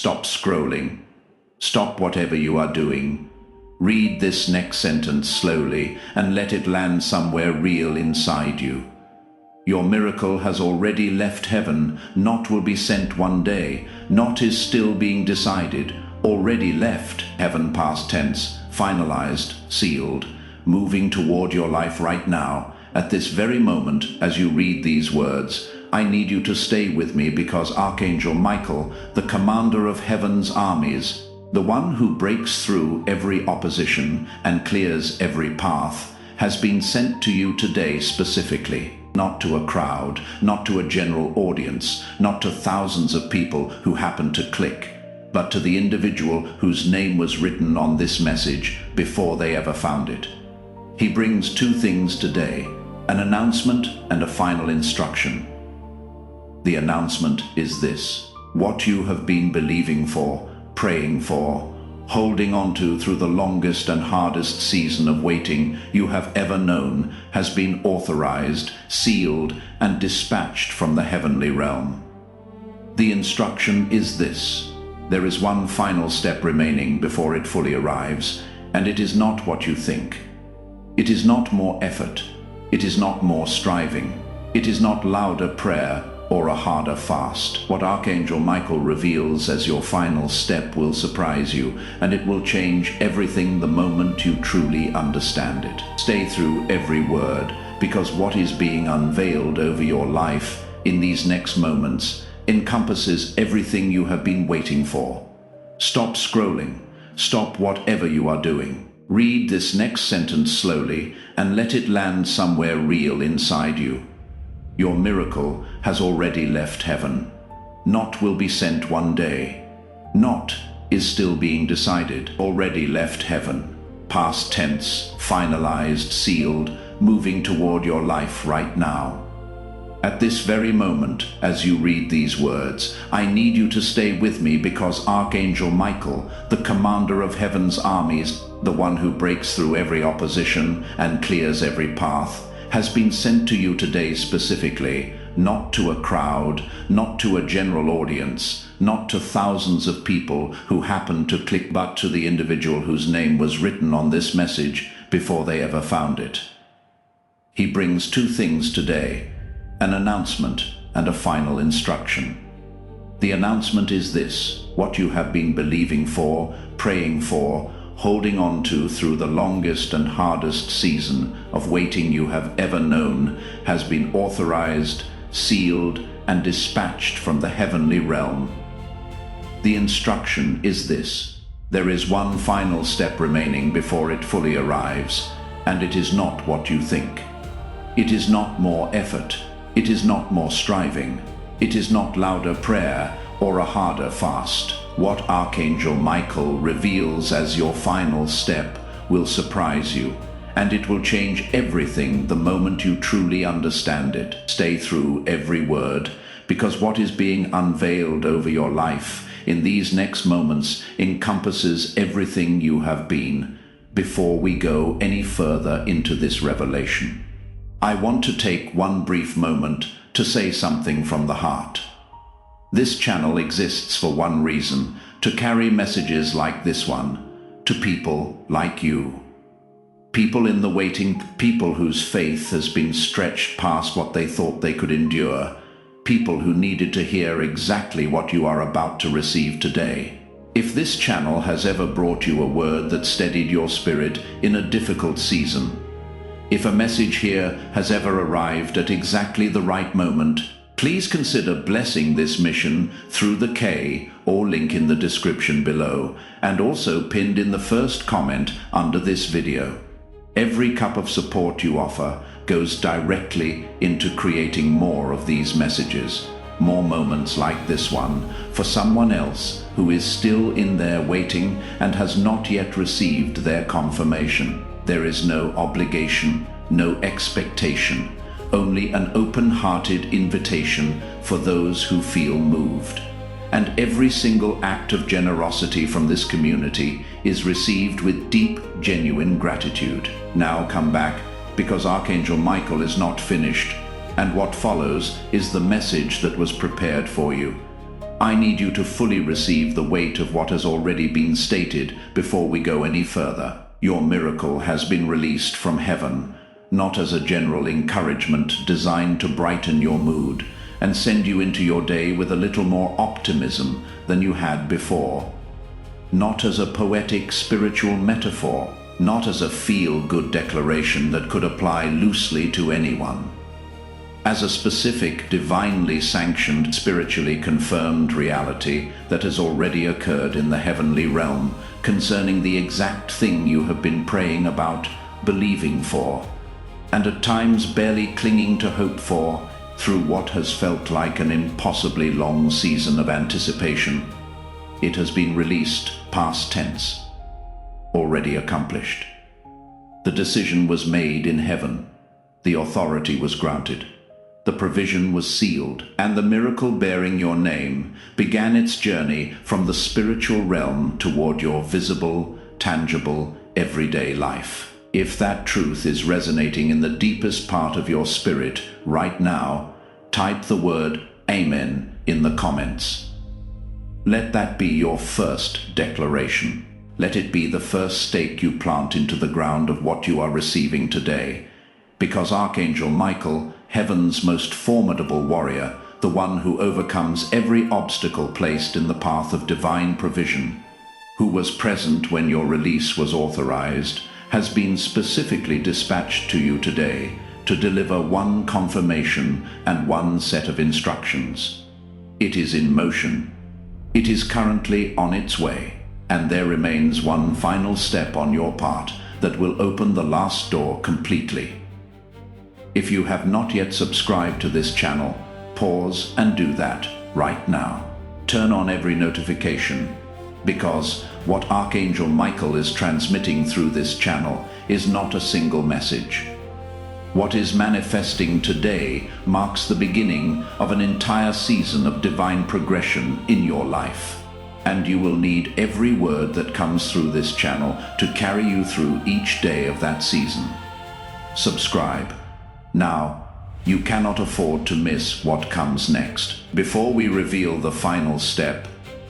stop scrolling. Stop whatever you are doing. Read this next sentence slowly and let it land somewhere real inside you. Your miracle has already left heaven, not will be sent one day, not is still being decided, already left heaven past tense, finalized, sealed, moving toward your life right now. At this very moment, as you read these words, I need you to stay with me because Archangel Michael, the commander of heaven's armies, the one who breaks through every opposition and clears every path, has been sent to you today specifically, not to a crowd, not to a general audience, not to thousands of people who happen to click, but to the individual whose name was written on this message before they ever found it. He brings two things today, an announcement and a final instruction. The announcement is this: what you have been believing for, praying for, holding on to through the longest and hardest season of waiting you have ever known has been authorized, sealed, and dispatched from the heavenly realm. The instruction is this: there is one final step remaining before it fully arrives, and it is not what you think. It is not more effort. It is not more striving. It is not louder prayer or a harder fast. What Archangel Michael reveals as your final step will surprise you, and it will change everything the moment you truly understand it. Stay through every word, because what is being unveiled over your life in these next moments encompasses everything you have been waiting for. Stop scrolling. Stop whatever you are doing. Read this next sentence slowly and let it land somewhere real inside you. Your miracle has already left heaven. Not will be sent one day. Not is still being decided. Already left heaven. Past tense, finalized, sealed, moving toward your life right now. At this very moment, as you read these words, I need you to stay with me because Archangel Michael, the commander of heaven's armies, the one who breaks through every opposition and clears every path, has been sent to you today specifically, not to a crowd, not to a general audience, not to thousands of people who happen to click, but to the individual whose name was written on this message before they ever found it. He brings two things today: an announcement and a final instruction. The announcement is this: what you have been believing for, praying for, holding on to through the longest and hardest season of waiting you have ever known has been authorized, sealed, and dispatched from the heavenly realm. The instruction is this: there is one final step remaining before it fully arrives, and it is not what you think. It is not more effort. It is not more striving. It is not louder prayer or a harder fast. What Archangel Michael reveals as your final step will surprise you, and it will change everything the moment you truly understand it. Stay through every word, because what is being unveiled over your life in these next moments encompasses everything you have been. Before we go any further into this revelation, I want to take one brief moment to say something from the heart. This channel exists for one reason: to carry messages like this one to people like you. People in the waiting, people whose faith has been stretched past what they thought they could endure, people who needed to hear exactly what you are about to receive today. If this channel has ever brought you a word that steadied your spirit in a difficult season, if a message here has ever arrived at exactly the right moment, please consider blessing this mission through the K or link in the description below, and also pinned in the first comment under this video. Every cup of support you offer goes directly into creating more of these messages, more moments like this one, for someone else who is still in there waiting and has not yet received their confirmation. There is no obligation, no expectation, only an open-hearted invitation for those who feel moved. And every single act of generosity from this community is received with deep, genuine gratitude. Now come back, because Archangel Michael is not finished, and what follows is the message that was prepared for you. I need you to fully receive the weight of what has already been stated before we go any further. Your miracle has been released from heaven, not as a general encouragement designed to brighten your mood and send you into your day with a little more optimism than you had before. Not as a poetic spiritual metaphor, not as a feel-good declaration that could apply loosely to anyone. As a specific, divinely sanctioned, spiritually confirmed reality that has already occurred in the heavenly realm concerning the exact thing you have been praying about, believing for, and at times barely clinging to hope for through what has felt like an impossibly long season of anticipation. It has been released, past tense, already accomplished. The decision was made in heaven. The authority was granted. The provision was sealed, and the miracle bearing your name began its journey from the spiritual realm toward your visible, tangible, everyday life. If that truth is resonating in the deepest part of your spirit right now, type the word Amen in the comments. Let that be your first declaration. Let it be the first stake you plant into the ground of what you are receiving today. Because Archangel Michael, heaven's most formidable warrior, the one who overcomes every obstacle placed in the path of divine provision, who was present when your release was authorized, has been specifically dispatched to you today to deliver one confirmation and one set of instructions. It is in motion. It is currently on its way, and there remains one final step on your part that will open the last door completely. If you have not yet subscribed to this channel, pause and do that right now. Turn on every notification, because what Archangel Michael is transmitting through this channel is not a single message. What is manifesting today marks the beginning of an entire season of divine progression in your life, and you will need every word that comes through this channel to carry you through each day of that season. Subscribe. Now, you cannot afford to miss what comes next. Before we reveal the final step,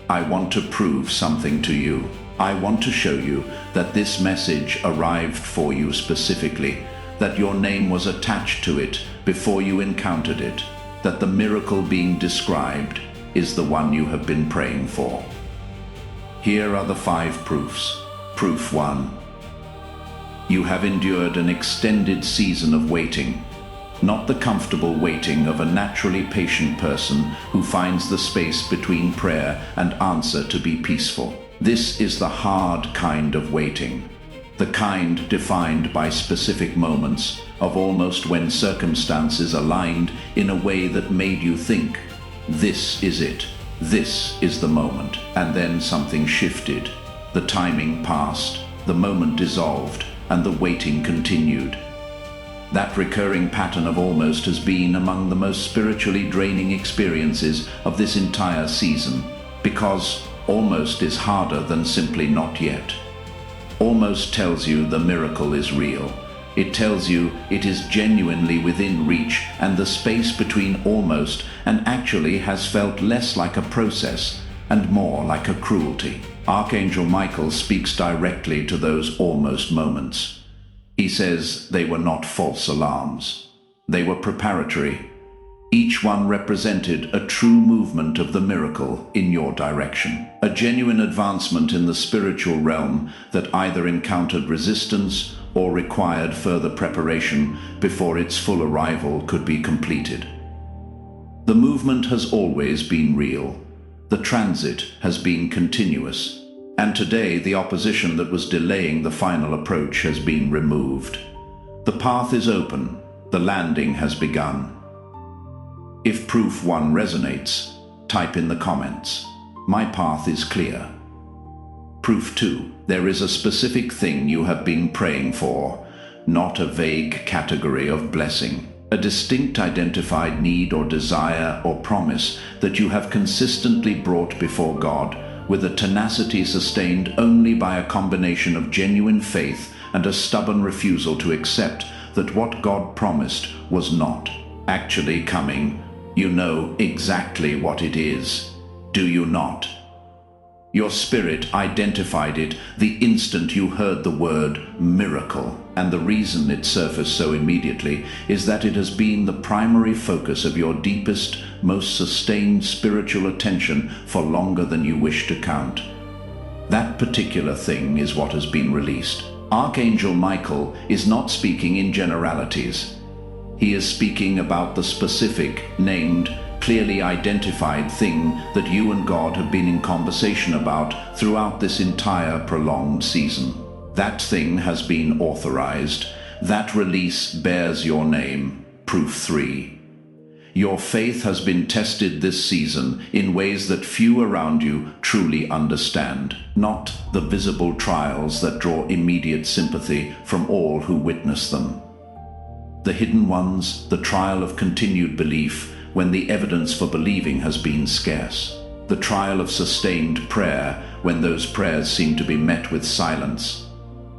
I want to prove something to you. I want to show you that this message arrived for you specifically, that your name was attached to it before you encountered it, that the miracle being described is the one you have been praying for. Here are the 5 proofs. Proof 1. You have endured an extended season of waiting. Not the comfortable waiting of a naturally patient person who finds the space between prayer and answer to be peaceful. This is the hard kind of waiting, the kind defined by specific moments of almost when circumstances aligned in a way that made you think, this is it, this is the moment, and then something shifted. The timing passed, the moment dissolved, and the waiting continued. That recurring pattern of almost has been among the most spiritually draining experiences of this entire season, because almost is harder than simply not yet. Almost tells you the miracle is real. It tells you it is genuinely within reach, and the space between almost and actually has felt less like a process and more like a cruelty. Archangel Michael speaks directly to those almost moments. He says they were not false alarms. They were preparatory. Each one represented a true movement of the miracle in your direction, a genuine advancement in the spiritual realm that either encountered resistance or required further preparation before its full arrival could be completed. The movement has always been real. The transit has been continuous. And today, the opposition that was delaying the final approach has been removed. The path is open. The landing has begun. If proof 1 resonates, type in the comments, my path is clear. Proof 2, there is a specific thing you have been praying for, not a vague category of blessing. A distinct identified need or desire or promise that you have consistently brought before God with a tenacity sustained only by a combination of genuine faith and a stubborn refusal to accept that what God promised was not actually coming. You know exactly what it is. do you not? Your spirit identified it the instant you heard the word miracle, and the reason it surfaced so immediately is that it has been the primary focus of your deepest, most sustained spiritual attention for longer than you wish to count. That particular thing is what has been released. Archangel Michael is not speaking in generalities. He is speaking about the specific, named, clearly identified thing that you and God have been in conversation about throughout this entire prolonged season. That thing has been authorized. That release bears your name. Proof 3. Your faith has been tested this season in ways that few around you truly understand, not the visible trials that draw immediate sympathy from all who witness them. The hidden ones, the trial of continued belief, when the evidence for believing has been scarce. The trial of sustained prayer, when those prayers seem to be met with silence.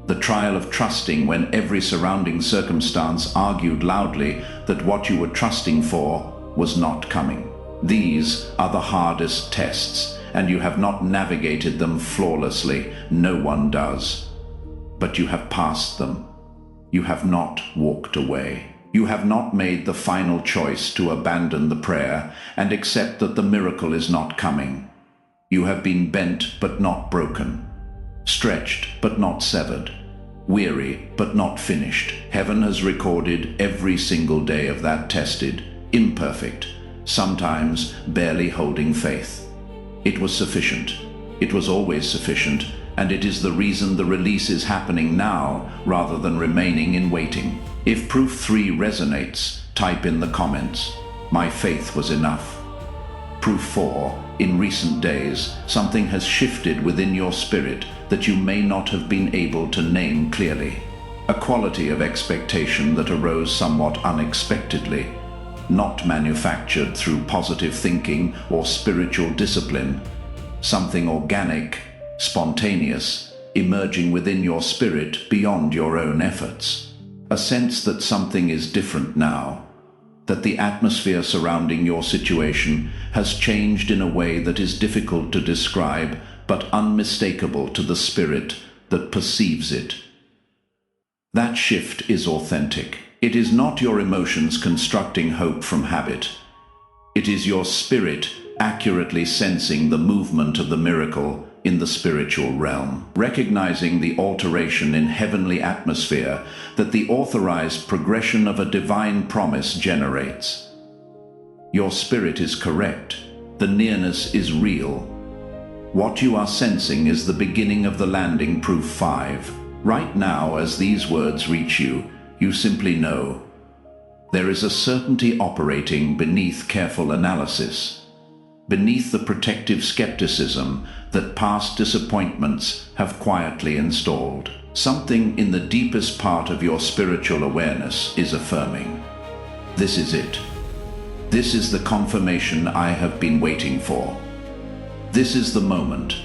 The trial of trusting when every surrounding circumstance argued loudly that what you were trusting for was not coming. These are the hardest tests, and you have not navigated them flawlessly. No one does. But you have passed them. You have not walked away. You have not made the final choice to abandon the prayer and accept that the miracle is not coming. You have been bent but not broken, stretched but not severed, weary but not finished. Heaven has recorded every single day of that tested, imperfect, sometimes barely holding faith. It was sufficient. It was always sufficient, and it is the reason the release is happening now rather than remaining in waiting. If proof 3 resonates, type in the comments, "My faith was enough." Proof 4, in recent days, something has shifted within your spirit that you may not have been able to name clearly. A quality of expectation that arose somewhat unexpectedly, not manufactured through positive thinking or spiritual discipline. Something organic, spontaneous, emerging within your spirit beyond your own efforts. A sense that something is different now, that the atmosphere surrounding your situation has changed in a way that is difficult to describe, but unmistakable to the spirit that perceives it. That shift is authentic. It is not your emotions constructing hope from habit. It is your spirit accurately sensing the movement of the miracle in the spiritual realm, recognizing the alteration in heavenly atmosphere that the authorized progression of a divine promise generates. Your spirit is correct. The nearness is real. What you are sensing is the beginning of the landing. Proof 5. Right now, as these words reach you, you simply know. There is a certainty operating beneath careful analysis, beneath the protective skepticism that past disappointments have quietly installed. Something in the deepest part of your spiritual awareness is affirming. This is it. This is the confirmation I have been waiting for. This is the moment.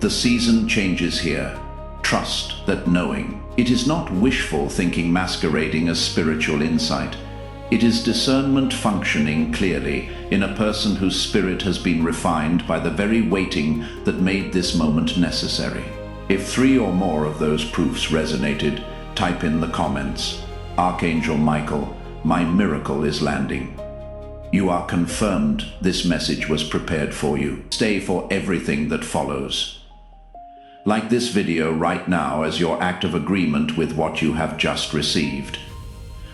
The season changes here. Trust that knowing. It is not wishful thinking masquerading as spiritual insight. It is discernment functioning clearly in a person whose spirit has been refined by the very waiting that made this moment necessary. If 3 or more of those proofs resonated, type in the comments, "Archangel Michael, my miracle is landing." You are confirmed this message was prepared for you. Stay for everything that follows. Like this video right now as your act of agreement with what you have just received.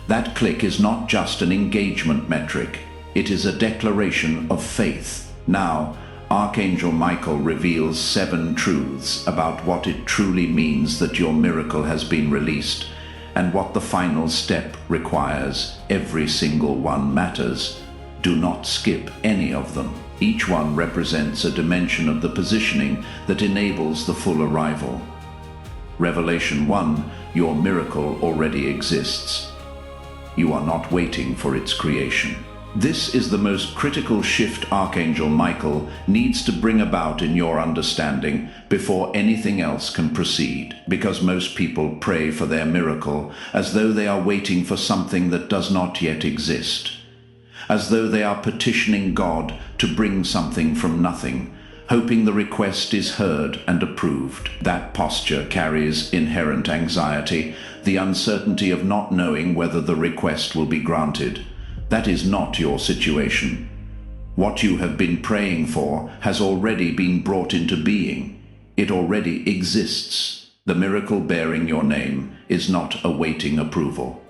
That click is not just an engagement metric, it is a declaration of faith. Now, Archangel Michael reveals 7 truths about what it truly means that your miracle has been released, and what the final step requires. Every single one matters. Do not skip any of them. Each one represents a dimension of the positioning that enables the full arrival. Revelation 1, your miracle already exists. You are not waiting for its creation. This is the most critical shift Archangel Michael needs to bring about in your understanding before anything else can proceed, because most people pray for their miracle as though they are waiting for something that does not yet exist. as though they are petitioning God to bring something from nothing, hoping the request is heard and approved. That posture carries inherent anxiety, the uncertainty of not knowing whether the request will be granted. That is not your situation. What you have been praying for has already been brought into being. It already exists. The miracle bearing your name is not awaiting approval.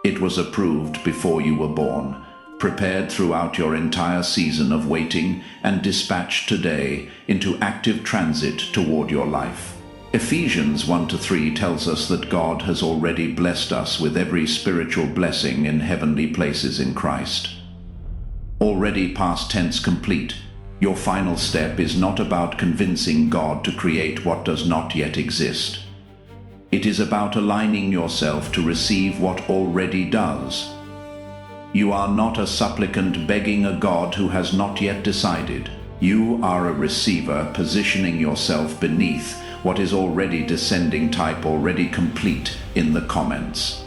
It was approved before you were born, prepared throughout your entire season of waiting, and dispatched today into active transit toward your life. Ephesians 1-3 tells us that God has already blessed us with every spiritual blessing in heavenly places in Christ. Already past tense complete, your final step is not about convincing God to create what does not yet exist. It is about aligning yourself to receive what already does. You are not a supplicant begging a God who has not yet decided. You are a receiver positioning yourself beneath what is already descending, type already complete in the comments.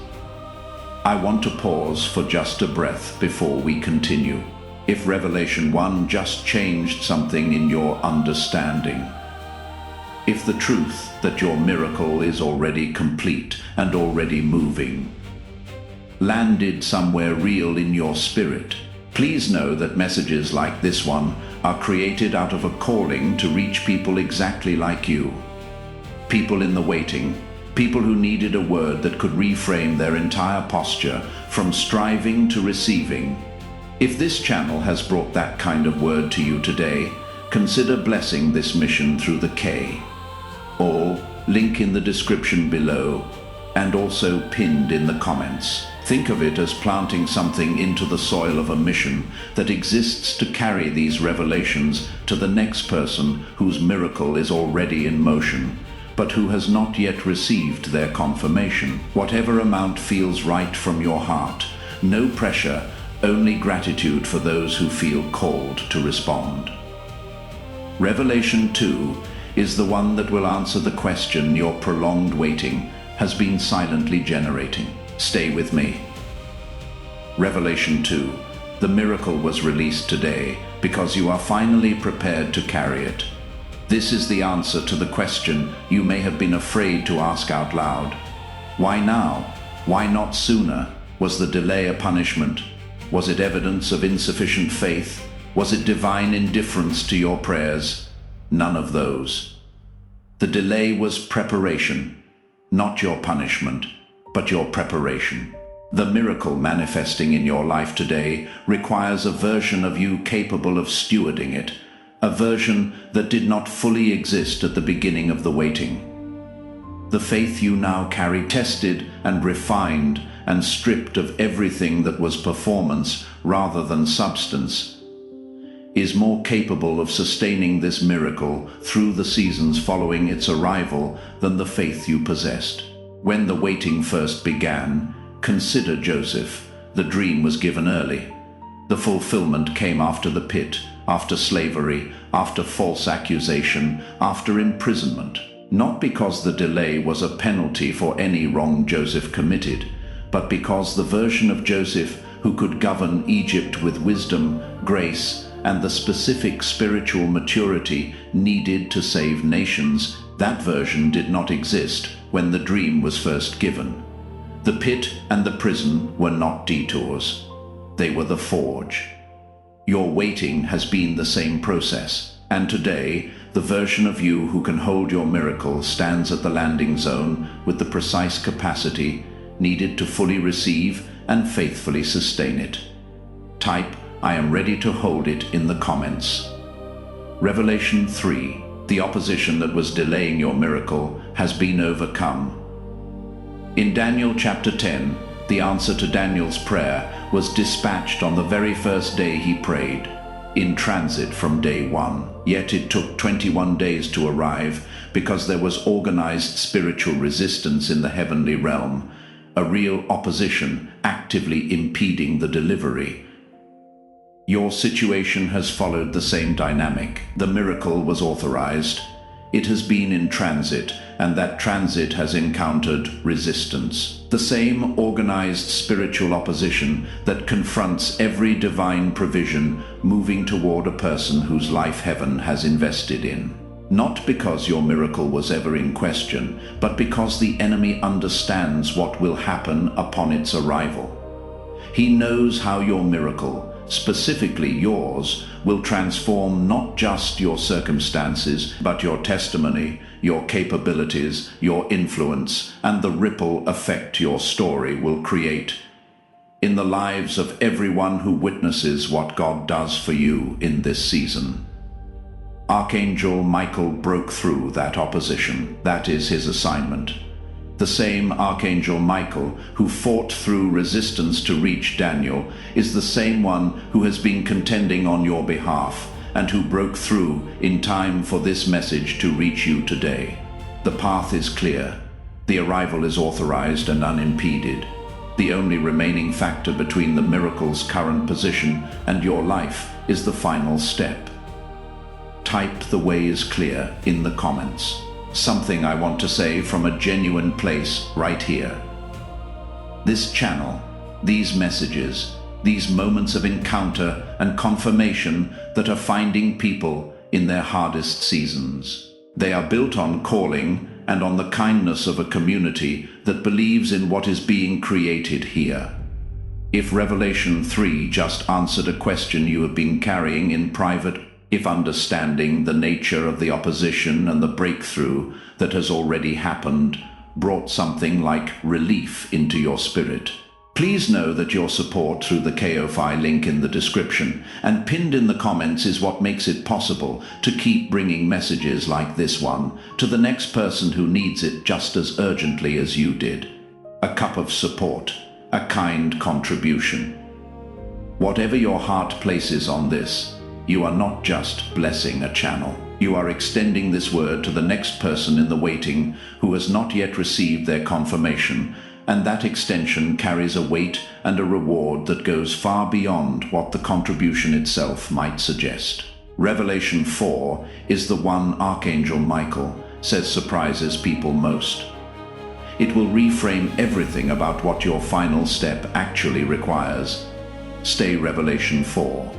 I want to pause for just a breath before we continue. If Revelation 1 just changed something in your understanding, if the truth that your miracle is already complete and already moving landed somewhere real in your spirit, please know that messages like this one are created out of a calling to reach people exactly like you. People in the waiting, people who needed a word that could reframe their entire posture from striving to receiving. If this channel has brought that kind of word to you today, consider blessing this mission through the K. All, link in the description below, and also pinned in the comments. Think of it as planting something into the soil of a mission that exists to carry these revelations to the next person whose miracle is already in motion, but who has not yet received their confirmation. Whatever amount feels right from your heart, no pressure, only gratitude for those who feel called to respond. Revelation 2 is the one that will answer the question your prolonged waiting has been silently generating. Stay with me. Revelation 2. The miracle was released today because you are finally prepared to carry it. This is the answer to the question you may have been afraid to ask out loud. Why now? Why not sooner? Was the delay a punishment? Was it evidence of insufficient faith? Was it divine indifference to your prayers? None of those. The delay was preparation, not your punishment, but your preparation. The miracle manifesting in your life today requires a version of you capable of stewarding it, a version that did not fully exist at the beginning of the waiting. The faith you now carry, tested and refined and stripped of everything that was performance rather than substance, is more capable of sustaining this miracle through the seasons following its arrival than the faith you possessed. When the waiting first began, consider Joseph. The dream was given early. The fulfillment came after the pit, after slavery, after false accusation, after imprisonment. Not because the delay was a penalty for any wrong Joseph committed, but because the version of Joseph who could govern Egypt with wisdom, grace, and the specific spiritual maturity needed to save nations, that version did not exist when the dream was first given. The pit and the prison were not detours. They were the forge. Your waiting has been the same process, and today, the version of you who can hold your miracle stands at the landing zone with the precise capacity needed to fully receive and faithfully sustain it. Type, "I am ready to hold it" in the comments. Revelation 3. The opposition that was delaying your miracle has been overcome. In Daniel chapter 10, the answer to Daniel's prayer was dispatched on the very first day he prayed, in transit from day 1. Yet it took 21 days to arrive because there was organized spiritual resistance in the heavenly realm, a real opposition actively impeding the delivery. Your situation has followed the same dynamic. The miracle was authorized. it has been in transit, and that transit has encountered resistance. The same organized spiritual opposition that confronts every divine provision moving toward a person whose life heaven has invested in. Not because your miracle was ever in question, but because the enemy understands what will happen upon its arrival. He knows how your miracle, specifically yours, will transform not just your circumstances, but your testimony, your capabilities, your influence, and the ripple effect your story will create in the lives of everyone who witnesses what God does for you in this season. Archangel Michael broke through that opposition. That is his assignment. The same Archangel Michael who fought through resistance to reach Daniel is the same one who has been contending on your behalf and who broke through in time for this message to reach you today. The path is clear. The arrival is authorized and unimpeded. The only remaining factor between the miracle's current position and your life is the final step. Type "the way is clear" in the comments. Something I want to say from a genuine place right here. This channel, these messages, these moments of encounter and confirmation that are finding people in their hardest seasons. They are built on calling and on the kindness of a community that believes in what is being created here. If Revelation 3 just answered a question you have been carrying in private, if understanding the nature of the opposition and the breakthrough that has already happened brought something like relief into your spirit, please know that your support through the Ko-Fi link in the description and pinned in the comments is what makes it possible to keep bringing messages like this one to the next person who needs it just as urgently as you did. A cup of support, a kind contribution. Whatever your heart places on this, you are not just blessing a channel. You are extending this word to the next person in the waiting who has not yet received their confirmation, and that extension carries a weight and a reward that goes far beyond what the contribution itself might suggest. Revelation 4 is the one Archangel Michael says surprises people most. It will reframe everything about what your final step actually requires. Stay Revelation 4.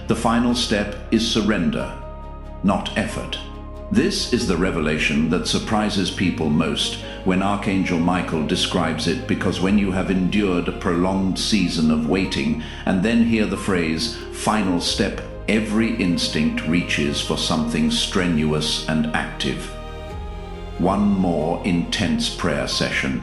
The final step is surrender, not effort. This is the revelation that surprises people most when Archangel Michael describes it, because when you have endured a prolonged season of waiting and then hear the phrase final step, every instinct reaches for something strenuous and active. One more intense prayer session,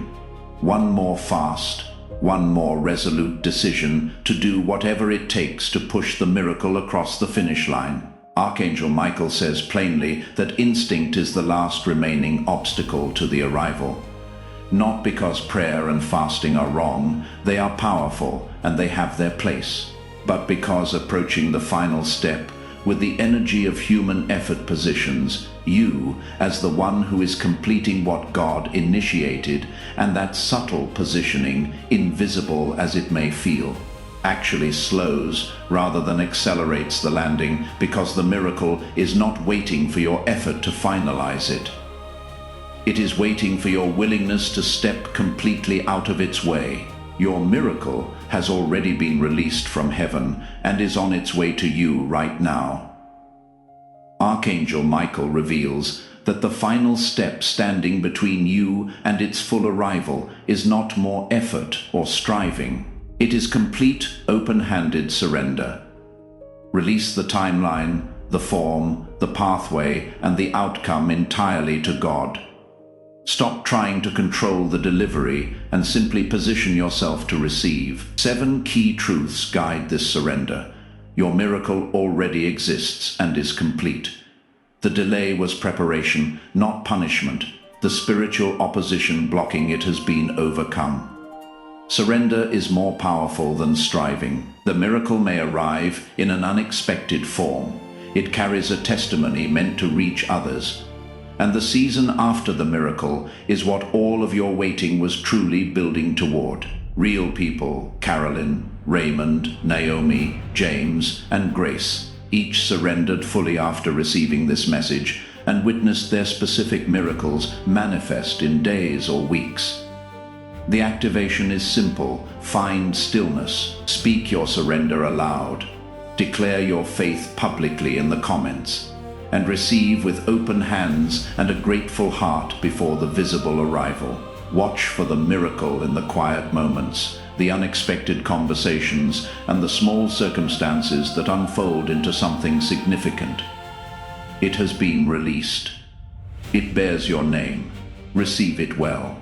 one more fast, one more resolute decision to do whatever it takes to push the miracle across the finish line. Archangel Michael says plainly that instinct is the last remaining obstacle to the arrival. Not because prayer and fasting are wrong, they are powerful and they have their place, but because approaching the final step with the energy of human effort positions you as the one who is completing what God initiated, and that subtle positioning, invisible as it may feel, actually slows rather than accelerates the landing, because the miracle is not waiting for your effort to finalize it. It is waiting for your willingness to step completely out of its way. Your miracle has already been released from heaven and is on its way to you right now. Archangel Michael reveals that the final step standing between you and its full arrival is not more effort or striving. It is complete, open-handed surrender. Release the timeline, the form, the pathway, and the outcome entirely to God. Stop trying to control the delivery and simply position yourself to receive. 7 key truths guide this surrender. Your miracle already exists and is complete. The delay was preparation, not punishment. The spiritual opposition blocking it has been overcome. Surrender is more powerful than striving. The miracle may arrive in an unexpected form. It carries a testimony meant to reach others. And the season after the miracle is what all of your waiting was truly building toward. Real people, Carolyn, Raymond, Naomi, James, and Grace, each surrendered fully after receiving this message, and witnessed their specific miracles manifest in days or weeks. The activation is simple. Find stillness. Speak your surrender aloud. Declare your faith publicly in the comments, and receive with open hands and a grateful heart before the visible arrival. Watch for the miracle in the quiet moments, the unexpected conversations, and the small circumstances that unfold into something significant. It has been released. It bears your name. Receive it well.